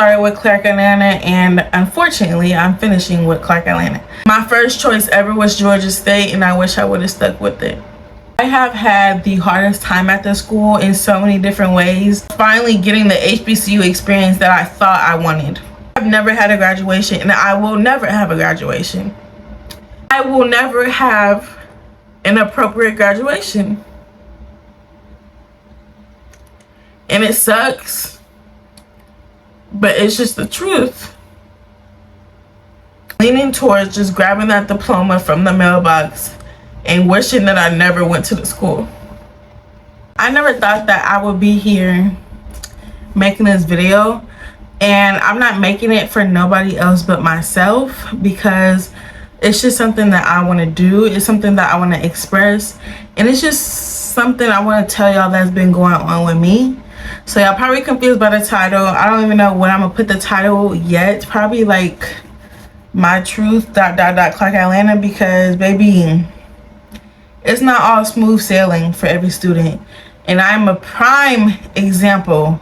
started with Clark Atlanta, and unfortunately I'm finishing with Clark Atlanta. My first choice ever was Georgia State, and I wish I would have stuck with it. I have had the hardest time at this school in so many different ways. Finally getting the HBCU experience that I thought I wanted. I've never had a graduation, and I will never have a graduation. I will never have an appropriate graduation. And it sucks, but it's just the truth. Leaning towards just grabbing that diploma from the mailbox and wishing that I never went to the school. I never thought that I would be here making this video, and I'm not making it for nobody else but myself, because it's just something that I want to do. It's something that I want to express, and it's just something I want to tell y'all that's been going on with me. So y'all probably confused by the title. I don't even know what I'm gonna put the title yet. Probably like My Truth ... Clark Atlanta, because baby, it's not all smooth sailing for every student, and I'm a prime example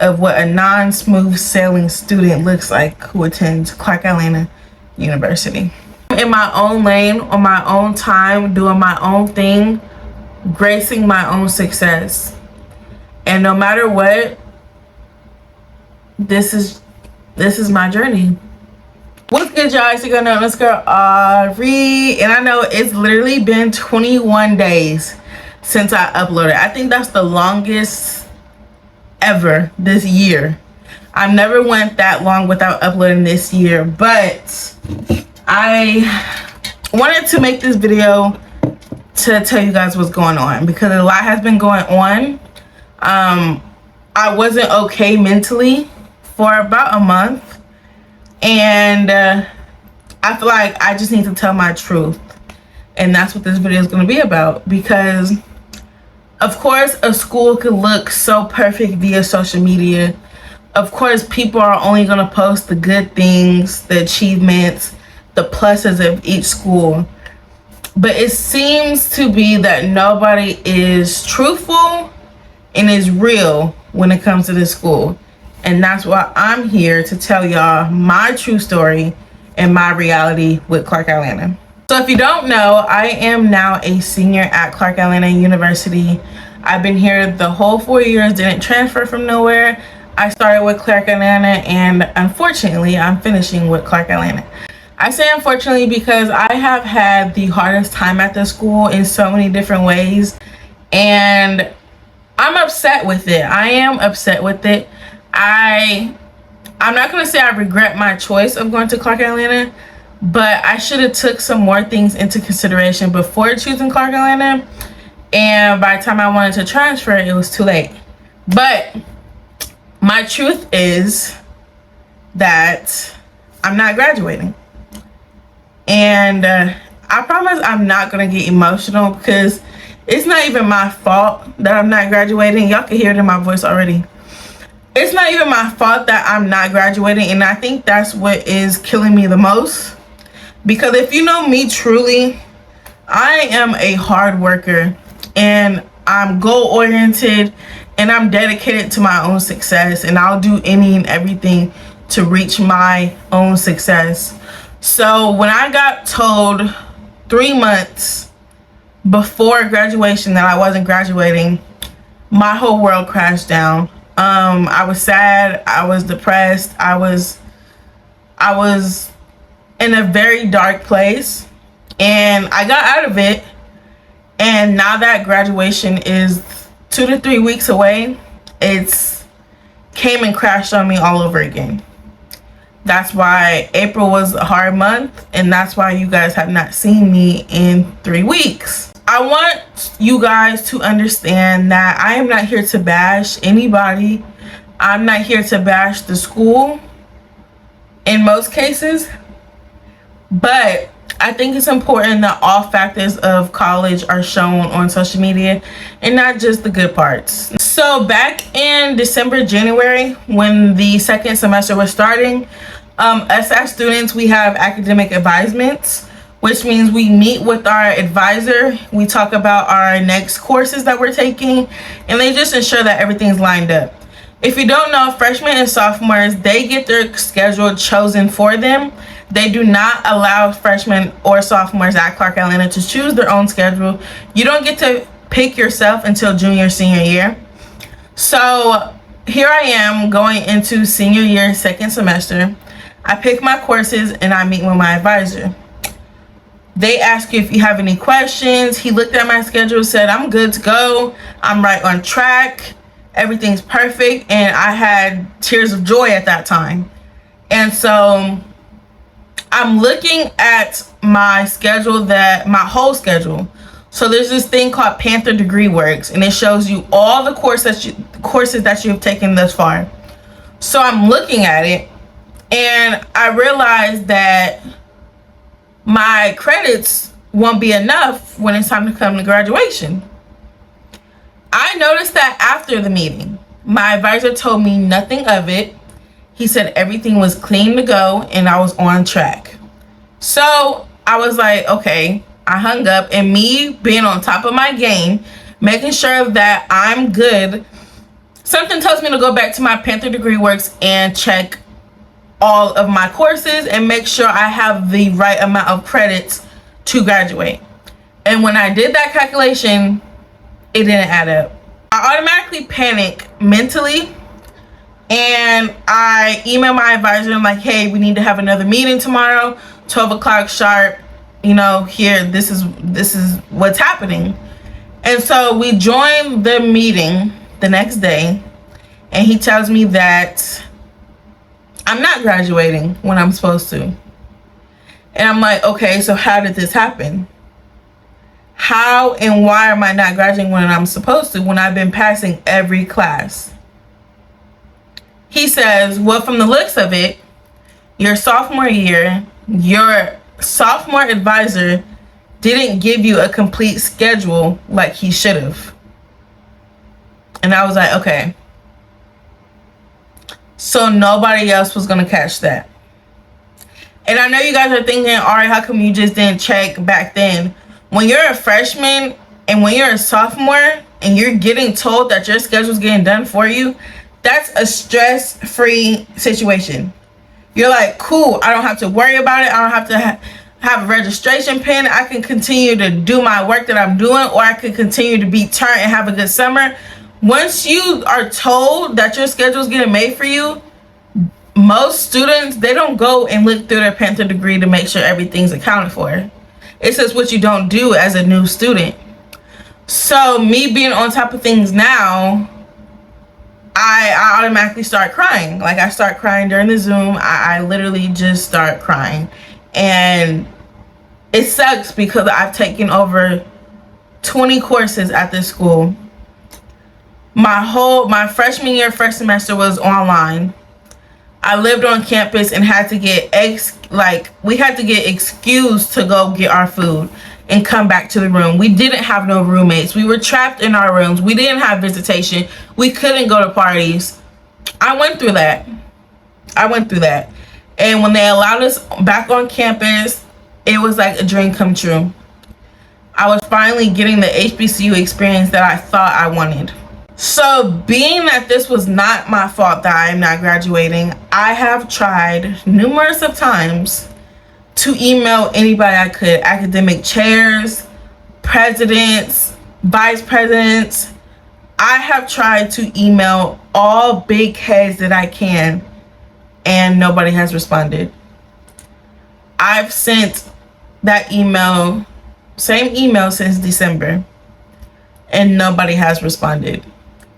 of what a non-smooth sailing student looks like who attends Clark Atlanta University. In my own lane, on my own time, doing my own thing, gracing my own success. And no matter what, this is my journey. What's good, y'all? It's your girl, this girl Ari, and I know it's literally been 21 days since I uploaded. I think that's the longest ever this year. I never went that long without uploading this year, but I wanted to make this video to tell you guys what's going on, because a lot has been going on. I wasn't okay mentally for about a month, and I feel like I just need to tell my truth, and that's what this video is going to be about. Because of course a school could look so perfect via social media. Of course people are only going to post the good things, the achievements, the pluses of each school, but it seems to be that nobody is truthful and is real when it comes to this school. And that's why I'm here to tell y'all my true story and my reality with Clark Atlanta. So if you don't know, I am now a senior at Clark Atlanta University. I've been here the whole 4 years, didn't transfer from nowhere. I started with Clark Atlanta, and unfortunately I'm finishing with Clark Atlanta. I say unfortunately because I have had the hardest time at this school in so many different ways, and I'm upset with it. I am upset with it. I'm not gonna say I regret my choice of going to Clark Atlanta, but I should have took some more things into consideration before choosing Clark Atlanta, and by the time I wanted to transfer, it was too late. But my truth is that I'm not graduating, and I promise I'm not gonna get emotional, because it's not even my fault that I'm not graduating. Y'all can hear it in my voice already. It's not even my fault that I'm not graduating, and I think that's what is killing me the most. Because if you know me truly, I am a hard worker, and I'm goal-oriented, and I'm dedicated to my own success, and I'll do any and everything to reach my own success. So when I got told 3 months before graduation that I wasn't graduating, my whole world crashed down. I was sad, I was depressed, I was in a very dark place, and I got out of it. And now that graduation is 2 to 3 weeks away, it's came and crashed on me all over again. That's why April was a hard month, and that's why you guys have not seen me in 3 weeks. I want you guys to understand that I am not here to bash anybody. I'm not here to bash the school in most cases, but I think it's important that all factors of college are shown on social media and not just the good parts. So back in December, January, when the second semester was starting, us as students, we have academic advisements, which means we meet with our advisor. We talk about our next courses that we're taking, and they just ensure that everything's lined up. If you don't know, freshmen and sophomores, they get their schedule chosen for them. They do not allow freshmen or sophomores at Clark Atlanta to choose their own schedule. You don't get to pick yourself until junior, senior year. So here I am going into senior year, second semester. I pick my courses and I meet with my advisor. They ask you if you have any questions. He looked at my schedule, said I'm good to go. I'm right on track. Everything's perfect. And I had tears of joy at that time. And so I'm looking at my schedule, my whole schedule. So there's this thing called Panther Degree Works, and it shows you all the courses that you've taken thus far. So I'm looking at it, and I realized that my credits won't be enough when it's time to come to graduation. I noticed that after the meeting. My advisor told me nothing of it. He said everything was clean to go and I was on track. So I was like, okay. I hung up, and me being on top of my game, making sure that I'm good, something tells me to go back to my Panther Degree Works and check all of my courses and make sure I have the right amount of credits to graduate. And when I did that calculation, it didn't add up. I automatically panic mentally, and I emailed my advisor. I'm like, hey, we need to have another meeting tomorrow, 12 o'clock sharp. You know, here, this is what's happening. And so we joined the meeting the next day, and he tells me that I'm not graduating when I'm supposed to. And I'm like, okay, so how did this happen? How and why am I not graduating when I'm supposed to, when I've been passing every class? He says, well, from the looks of it, your sophomore year, your sophomore advisor didn't give you a complete schedule like he should have. And I was like, okay. So nobody else was gonna catch that. And I know you guys are thinking, all right, how come you just didn't check back then? When you're a freshman and when you're a sophomore and you're getting told that your schedule's getting done for you, that's a stress-free situation. You're like, cool, I don't have to worry about it. I don't have to have a registration pin. I can continue to do my work that I'm doing, or I can continue to be turned and have a good summer. Once you are told that your schedule is getting made for you, most students, they don't go and look through their Panther degree to make sure everything's accounted for. It's just what you don't do as a new student. So me being on top of things now, I automatically start crying. Like, I start crying during the Zoom. I literally just start crying. And it sucks because I've taken over 20 courses at this school. My freshman year, first semester was online. I lived on campus and had to get we had to get excused to go get our food and come back to the room. We didn't have no roommates. We were trapped in our rooms. We didn't have visitation. We couldn't go to parties. I went through that. And when they allowed us back on campus, it was like a dream come true. I was finally getting the HBCU experience that I thought I wanted. So being that this was not my fault that I am not graduating, I have tried numerous of times to email anybody I could. Academic chairs, presidents, vice presidents. I have tried to email all big heads that I can, and nobody has responded. I've sent that email, same email, since December, and nobody has responded.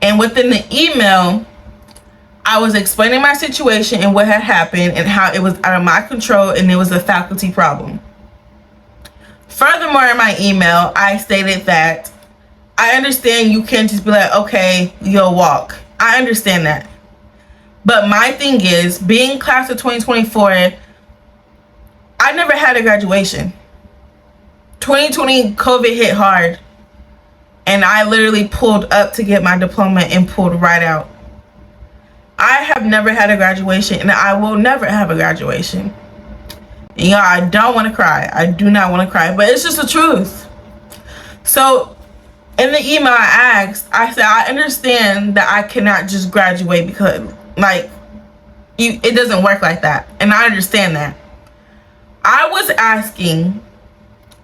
And within the email, I was explaining my situation and what had happened and how it was out of my control and it was a faculty problem. Furthermore, in my email, I stated that I understand you can't just be like, okay, you'll walk. I understand that. But my thing is, being class of 2024, I never had a graduation. 2020, COVID hit hard. And I literally pulled up to get my diploma and pulled right out. I have never had a graduation, and I will never have a graduation. And y'all, I don't want to cry. I do not want to cry, but it's just the truth. So In the email I asked, I said, I understand that I cannot just graduate because, like, it doesn't work like that. And I understand that. I was asking,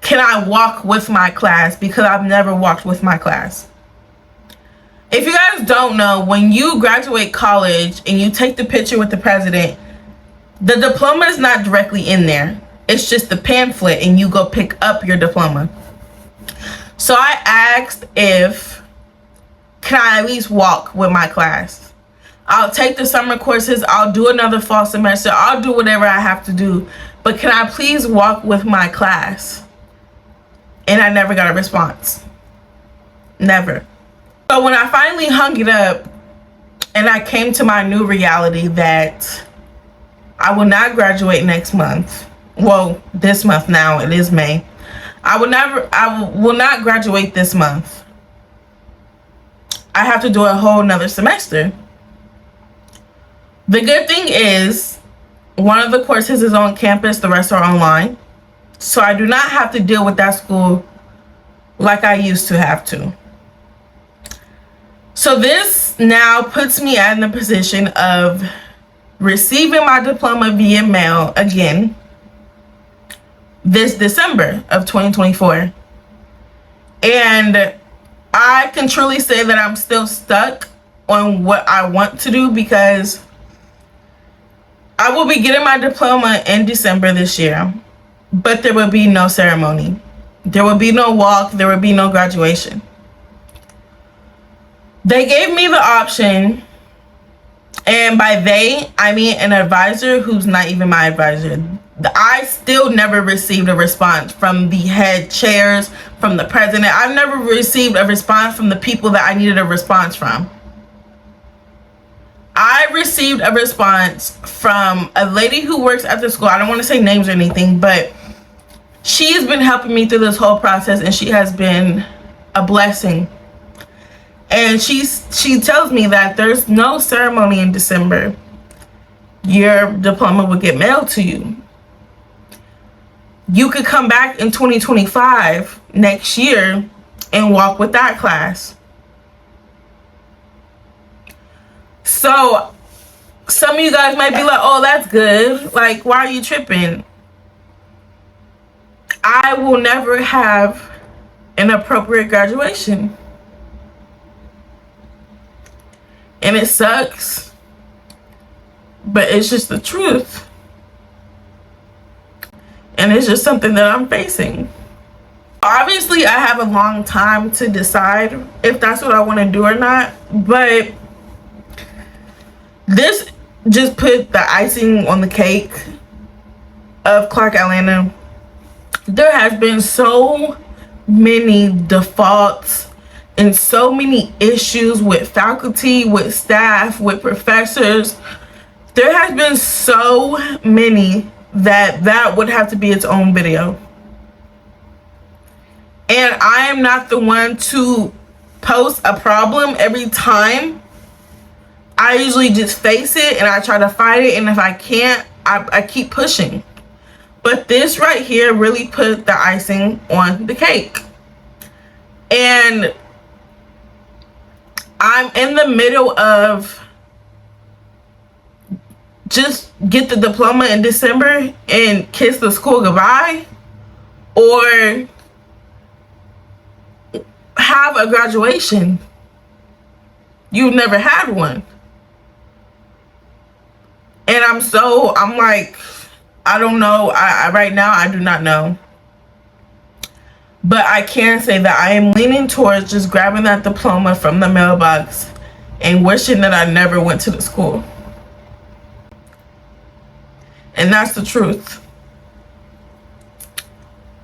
can I walk with my class? Because I've never walked with my class. If you guys don't know, when you graduate college and you take the picture with the president, the diploma is not directly in there. It's just the pamphlet and you go pick up your diploma. So I asked if, can I at least walk with my class? I'll take the summer courses. I'll do another fall semester. I'll do whatever I have to do. But can I please walk with my class? And I never got a response. Never. So when I finally hung it up and I came to my new reality that I will not graduate next month. Well, this month now. It is May. I will not graduate this month. I have to do a whole nother semester. The good thing is, one of the courses is on campus, the rest are online. So I do not have to deal with that school like I used to have to. So this now puts me in the position of receiving my diploma via mail again this December of 2024. And I can truly say that I'm still stuck on what I want to do, because I will be getting my diploma in December this year, but there will be no ceremony. There will be no walk. There will be no graduation. They gave me the option, and by they, I mean an advisor who's not even my advisor. I still never received a response from the head chairs, from the president. I've never received a response from the people that I needed a response from. I received a response from a lady who works at the school. I don't want to say names or anything, but she has been helping me through this whole process, and she has been a blessing. And she tells me that there's no ceremony in December. Your diploma will get mailed to you. You could come back in 2025 next year and walk with that class. So some of you guys might be like, oh, that's good. Like, why are you tripping? I will never have an appropriate graduation. And it sucks, but it's just the truth. And it's just something that I'm facing. Obviously, I have a long time to decide if that's what I want to do or not. But this just put the icing on the cake of Clark Atlanta. There has been so many defaults and so many issues with faculty, with staff, with professors. There has been so many that would have to be its own video. And I am not the one to post a problem every time. I usually just face it and I try to fight it, and if I can't, I keep pushing. But this right here really put the icing on the cake. And I'm in the middle of just get the diploma in December and kiss the school goodbye, or have a graduation. You've never had one. And I'm like, I don't know. Right now, I do not know. But I can say that I am leaning towards just grabbing that diploma from the mailbox and wishing that I never went to the school. And that's the truth.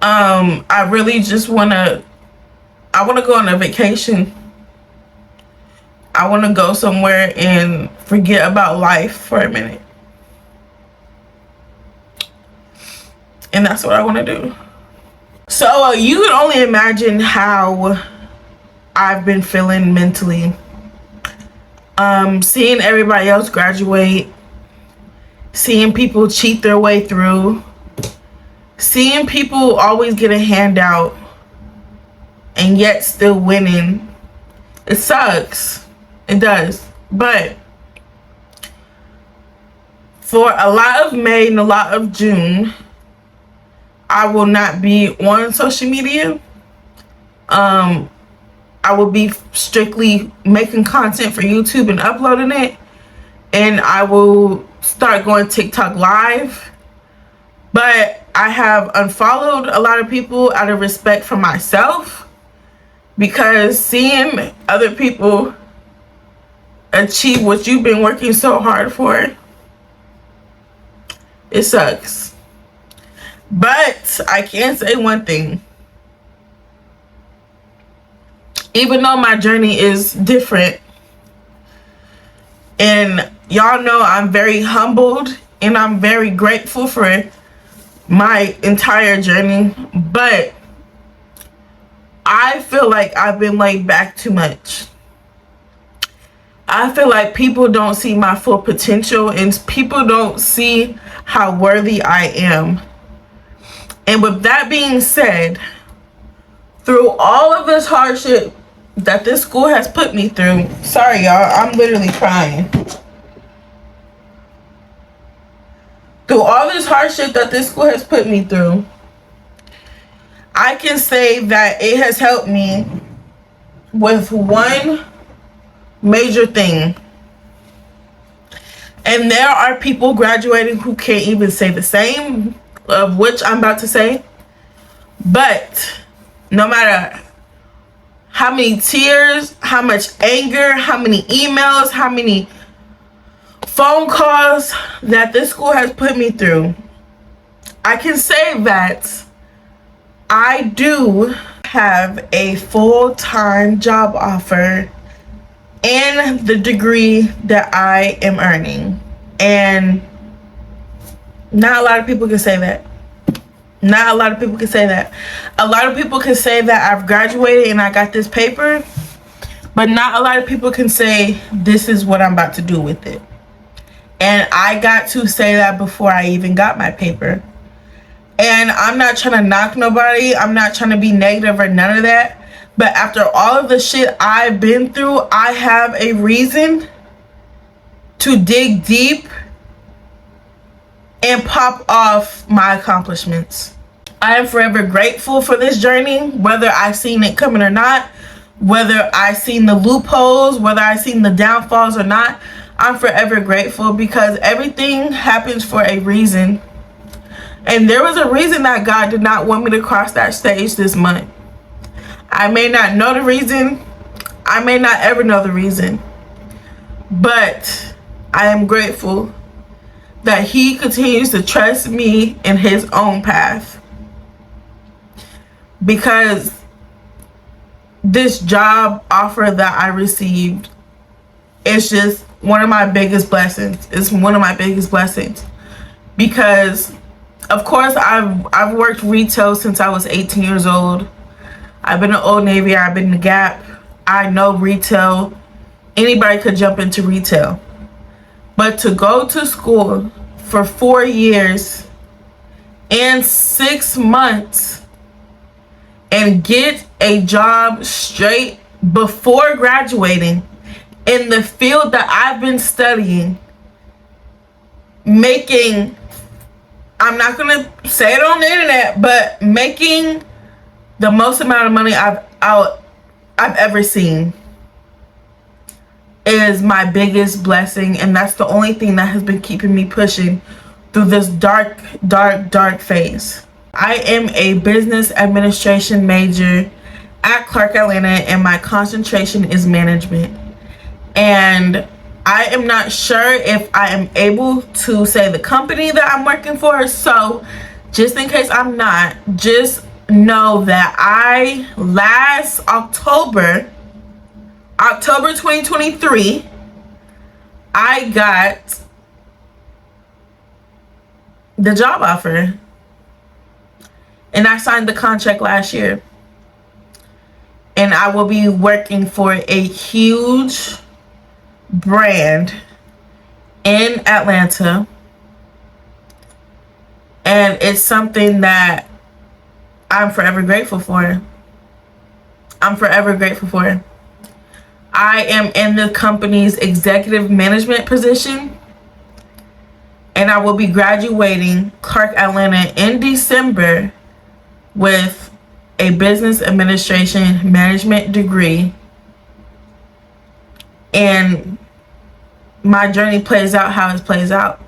I really just I want to go on a vacation. I want to go somewhere and forget about life for a minute. And that's what I want to do. So you can only imagine how I've been feeling mentally. Seeing everybody else graduate, seeing people cheat their way through, seeing people always get a handout, and yet still winning. It sucks. It does. But for a lot of May and a lot of June, I will not be on social media. I will be strictly making content for YouTube and uploading it. And I will start going TikTok live. But I have unfollowed a lot of people out of respect for myself, because seeing other people achieve what you've been working so hard for, it sucks. But I can say one thing. Even though my journey is different, and y'all know I'm very humbled and I'm very grateful for my entire journey, but I feel like I've been laid back too much. I feel like people don't see my full potential, and people don't see how worthy I am. And with that being said, through all of this hardship that this school has put me through, sorry y'all, I'm literally crying. Through all this hardship that this school has put me through, I can say that it has helped me with one major thing. And there are people graduating who can't even say the same of which I'm about to say. But no matter how many tears, how much anger, how many emails, how many phone calls that this school has put me through, I can say that I do have a full-time job offer and the degree that I am earning. And not a lot of people can say that. Not a lot of people can say that. A lot of people can say that I've graduated and I got this paper, but not a lot of people can say this is what I'm about to do with it. And I got to say that before I even got my paper. And I'm not trying to knock nobody. I'm not trying to be negative or none of that. But after all of the shit I've been through, I have a reason to dig deep and pop off my accomplishments. I am forever grateful for this journey, whether I seen it coming or not, whether I seen the loopholes, whether I seen the downfalls or not. I'm forever grateful, because everything happens for a reason. And there was a reason that God did not want me to cross that stage this month. I may not know the reason. I may not ever know the reason. But I am grateful that He continues to trust me in His own path. Because this job offer that I received is just one of my biggest blessings. It's one of my biggest blessings. Because of course I've worked retail since I was 18 years old. I've been to Old Navy, I've been to Gap. I know retail. Anybody could jump into retail. But to go to school for 4 years and 6 months and get a job straight before graduating in the field that I've been studying, making, I'm not gonna say it on the internet, but making the most amount of money I've ever seen, is my biggest blessing. And that's the only thing that has been keeping me pushing through this dark phase. I am a business administration major at Clark Atlanta, and my concentration is management. And I am not sure if I am able to say the company that I'm working for, so just in case I'm not, just know that I last October 2023, I got the job offer, and I signed the contract last year. And I will be working for a huge brand in Atlanta, and it's something that I'm forever grateful for. I'm forever grateful for. I am in the company's executive management position, and I will be graduating Clark Atlanta in December with a business administration management degree. And my journey plays out how it plays out.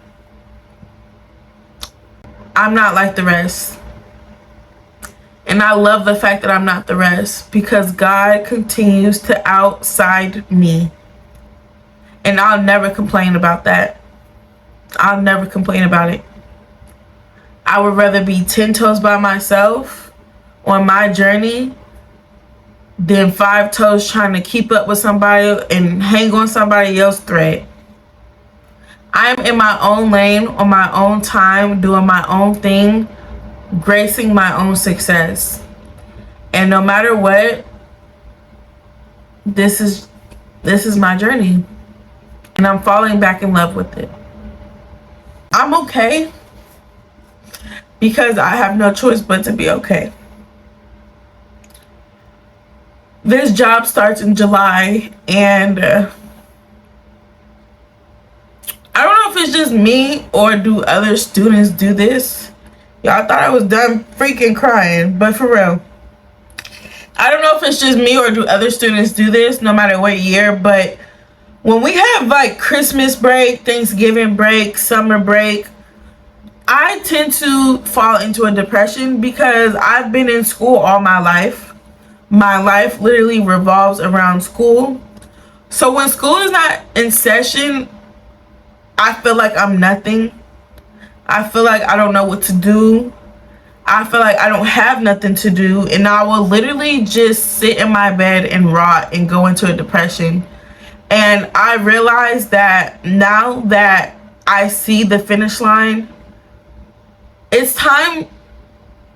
I'm not like the rest. And I love the fact that I'm not the rest, because God continues to outside me. And I'll never complain about that. I'll never complain about it. I would rather be 10 toes by myself on my journey than 5 toes trying to keep up with somebody and hang on somebody else's thread. I'm in my own lane, on my own time, doing my own thing, gracing my own success. And no matter what, this is my journey. And I'm falling back in love with it. I'm okay, because I have no choice but to be okay. This job starts in July, and I don't know if it's just me or do other students do this. Y'all thought I was done freaking crying, but for real, I don't know if it's just me or do other students do this no matter what year, but when we have like Christmas break, Thanksgiving break, summer break, I tend to fall into a depression because I've been in school all my life. My life literally revolves around school. So when school is not in session, I feel like I'm nothing. I feel like I don't know what to do. I feel like I don't have nothing to do. And I will literally just sit in my bed and rot and go into a depression. And I realize that now that I see the finish line, it's time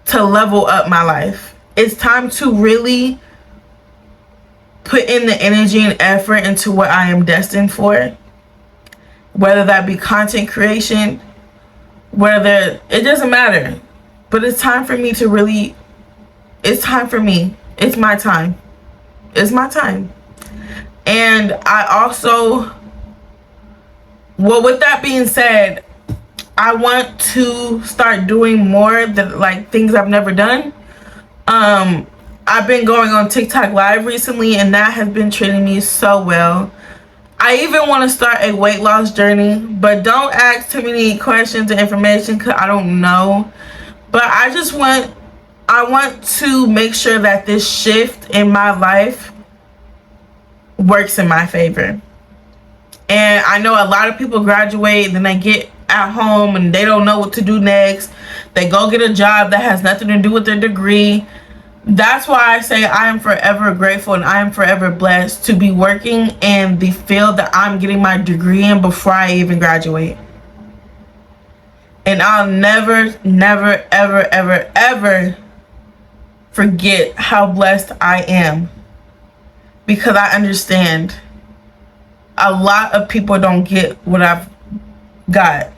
to level up my life. It's time to really put in the energy and effort into what I am destined for. Whether that be content creation, it doesn't matter. But it's time for me to really, it's time for me. It's my time. It's my time. And I also, well, with that being said, I want to start doing more that, like, things I've never done. I've been going on TikTok live recently, and that has been treating me so well. I even want to start a weight loss journey, but don't ask too many questions and information because I don't know. But I want to make sure that this shift in my life works in my favor. And I know a lot of people graduate, then they get at home and they don't know what to do next. They go get a job that has nothing to do with their degree. That's why I say I am forever grateful and I am forever blessed to be working in the field that I'm getting my degree in before I even graduate. And I'll never, never, ever, ever, ever forget how blessed I am, because I understand a lot of people don't get what I've got.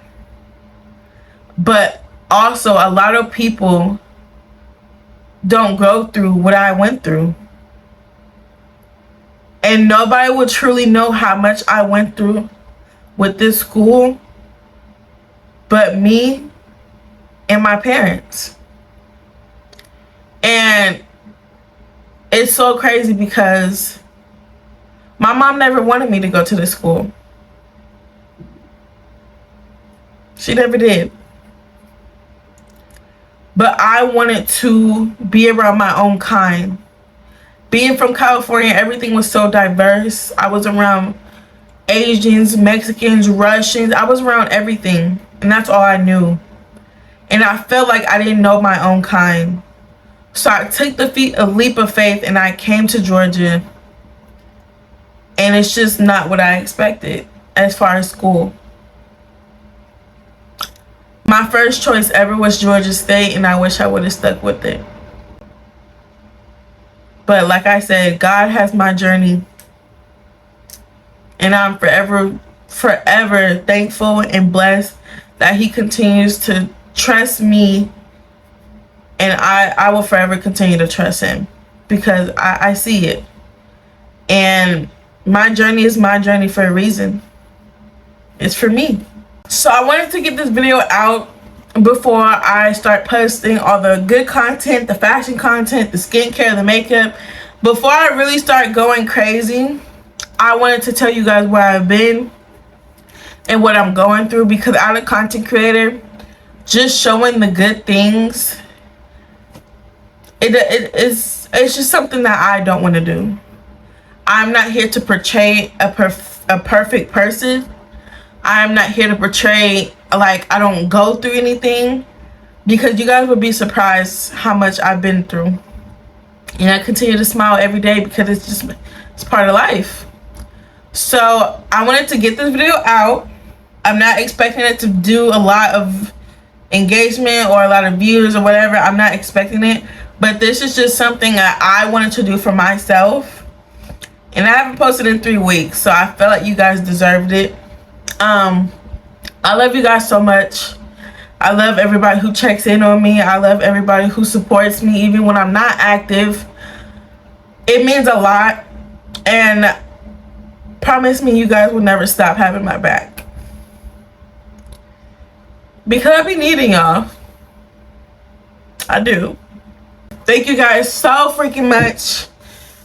But also a lot of people don't go through what I went through. And nobody will truly know how much I went through with this school but me and my parents. And it's so crazy because my mom never wanted me to go to this school. She never did. But I wanted to be around my own kind. Being from California, everything was so diverse. I was around Asians, Mexicans, Russians. I was around everything. And that's all I knew. And I felt like I didn't know my own kind. So I took a leap of faith and I came to Georgia. And it's just not what I expected as far as school. My first choice ever was Georgia State, and I wish I would have stuck with it. But like I said, God has my journey. And I'm forever, forever thankful and blessed that He continues to trust me. And I will forever continue to trust Him. because I see it. And my journey is my journey for a reason. It's for me. So I wanted to get this video out before I start posting all the good content, the fashion content, the skincare, the makeup. Before I really start going crazy, I wanted to tell you guys where I've been and what I'm going through, because as a content creator, just showing the good things, it's just something that I don't want to do. I'm not here to portray a perfect person. I'm not here to portray like I don't go through anything, because you guys would be surprised how much I've been through. And I continue to smile every day because it's part of life. So I wanted to get this video out. I'm not expecting it to do a lot of engagement or a lot of views or whatever. I'm not expecting it. But this is just something that I wanted to do for myself. And I haven't posted in 3 weeks, so I felt like you guys deserved it. I love you guys so much. I love everybody who checks in on me. I love everybody who supports me even when I'm not active. It means a lot. And promise me you guys will never stop having my back, because I be needing y'all. I do. Thank you guys so freaking much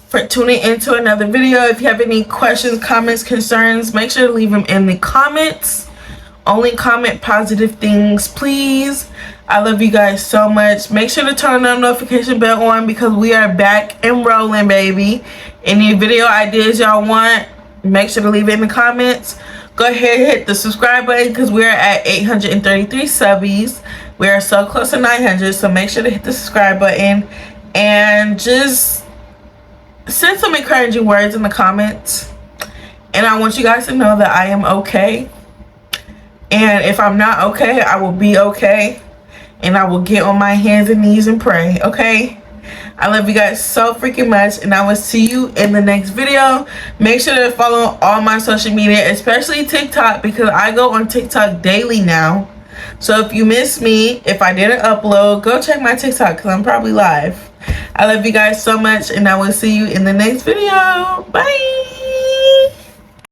for tuning into another video. If you have any questions, comments, concerns, make sure to leave them in the comments. Only comment positive things, please. I love you guys so much. Make sure to turn the notification bell on, because we are back and rolling, baby. Any video ideas y'all want, make sure to leave it in the comments. Go ahead and hit the subscribe button, because we're at 833 subbies. We are so close to 900, so make sure to hit the subscribe button and just send some encouraging words in the comments. And I want you guys to know that I am okay. And if I'm not okay, I will be okay. And I will get on my hands and knees and pray, okay? I love you guys so freaking much, and I will see you in the next video. Make sure to follow all my social media, especially TikTok, because I go on TikTok daily now. So if you miss me, if I didn't upload, go check my TikTok, because I'm probably live. I love you guys so much, and I will see you in the next video. Bye.